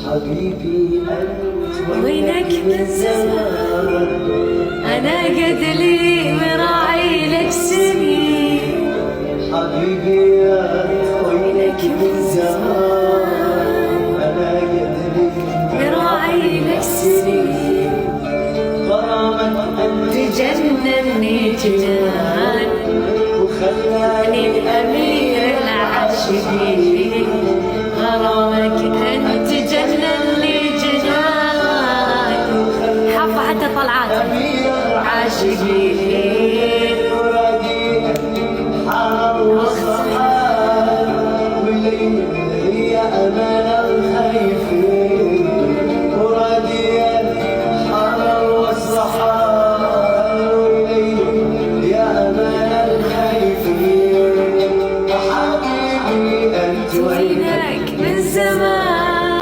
حبيبي أنت وينك من زمان، أنا قد لي مراعي لك سنين. حبيبي أنت وينك من زمان، أنا قد لي مراعي لك سنين. غرامك أنت تجنني جنان وخلاني أمير العاشقين. غرامك أنت جنني جنان، حافظة حتى طلعات أمير عاشقين.